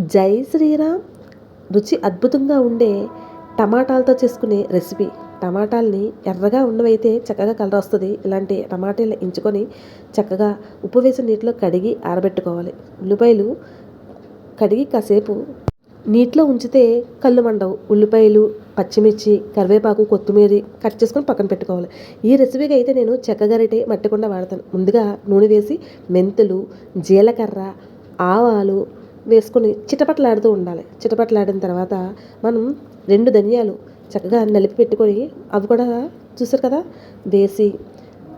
జై శ్రీరామ్. రుచి అద్భుతంగా ఉండే టమాటాలతో చేసుకునే రెసిపీ. టమాటాలని ఎర్రగా ఉన్నవైతే చక్కగా కలర్ వస్తుంది. ఇలాంటి టమాటాలు ఎంచుకొని చక్కగా ఉప్పు వేసిన నీటిలో కడిగి ఆరబెట్టుకోవాలి. ఉల్లిపాయలు కడిగి కాసేపు నీటిలో ఉంచితే కళ్ళు మండవు. ఉల్లిపాయలు, పచ్చిమిర్చి, కరివేపాకు, కొత్తిమీర కట్ చేసుకొని పక్కన పెట్టుకోవాలి. ఈ రెసిపీకి అయితే నేను చెక్కగరిటె, మట్టికుండా వాడతాను. ముందుగా నూనె వేసి మెంతులు, జీలకర్ర, ఆవాలు వేసుకొని చిటపటలాడుతూ ఉండాలి. చిటపటలాడిన తర్వాత మనం 2 ధనియాలు చక్కగా నలిపి పెట్టుకొని అవి కూడా చూసారు కదా వేసి,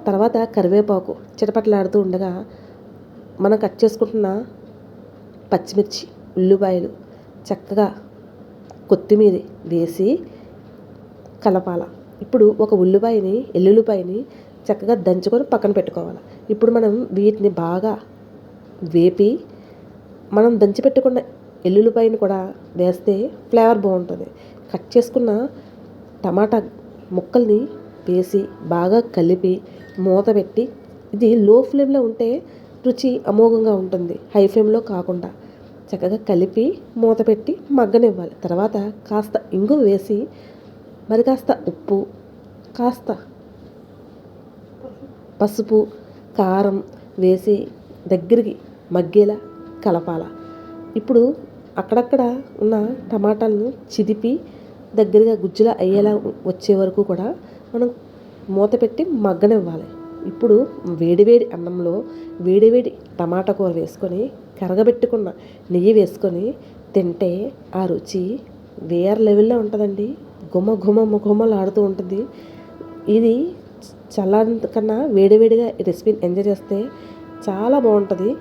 తర్వాత కరివేపాకు చిటపటలాడుతూ ఉండగా మనం కట్ చేసుకుంటున్న పచ్చిమిర్చి, ఉల్లిపాయలు, చక్కగా కొత్తిమీర వేసి కలపాల. ఇప్పుడు ఒక ఎల్లుల్లిపాయని చక్కగా దంచుకొని పక్కన పెట్టుకోవాలి. ఇప్పుడు మనం వీటిని బాగా వేపి మనం దంచిపెట్టుకున్న ఎల్లుల్లిపాయని కూడా వేస్తే ఫ్లేవర్ బాగుంటుంది. కట్ చేసుకున్న టమాటా ముక్కల్ని వేసి బాగా కలిపి మూత పెట్టి, ఇది లో ఫ్లేమ్లో ఉంటే రుచి అమోఘంగా ఉంటుంది, హై ఫ్లేమ్లో కాకుండా చక్కగా కలిపి మూత పెట్టి మగ్గనివ్వాలి. తర్వాత కాస్త ఇంగువ వేసి మరి కాస్త ఉప్పు, కాస్త పసుపు, కారం వేసి దగ్గరికి మగ్గేలా కలపాల. ఇప్పుడు అక్కడక్కడ ఉన్న టమాటాలను చిదిపి దగ్గరగా గుజ్జులా అయ్యేలా వచ్చే వరకు కూడా మనం మూత పెట్టి మగ్గనివ్వాలి. ఇప్పుడు వేడివేడి అన్నంలో వేడివేడి టమాటా కూర వేసుకొని కరగబెట్టుకున్న నెయ్యి వేసుకొని తింటే ఆ రుచి వేరే లెవెల్లో ఉంటుందండి. గుమలాడుతూ ఉంటుంది. ఇది చల్లారిన కన్నా వేడివేడిగా ఈ రెసిపీని ఎంజాయ్ చేస్తే చాలా బాగుంటుంది.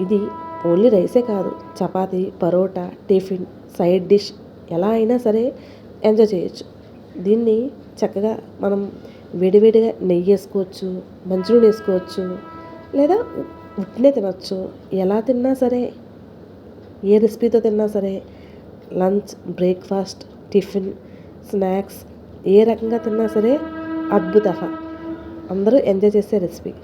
ఇది ఓన్లీ రైసే కాదు, chapati, parotta, tiffin, side dish ఎలా అయినా సరే ఎంజాయ్ చేయొచ్చు. దీన్ని చక్కగా మనం వేడివేడిగా నెయ్యి వేసుకోవచ్చు, మంచినూనె వేసుకోవచ్చు, లేదా ఉట్టినే తినచ్చు. ఎలా తిన్నా సరే, ఏ రెసిపీతో తిన్నా సరే, లంచ్, బ్రేక్ఫాస్ట్, టిఫిన్, స్నాక్స్ ఏ రకంగా తిన్నా సరే అద్భుత. అందరూ ఎంజాయ్ చేసే రెసిపీ.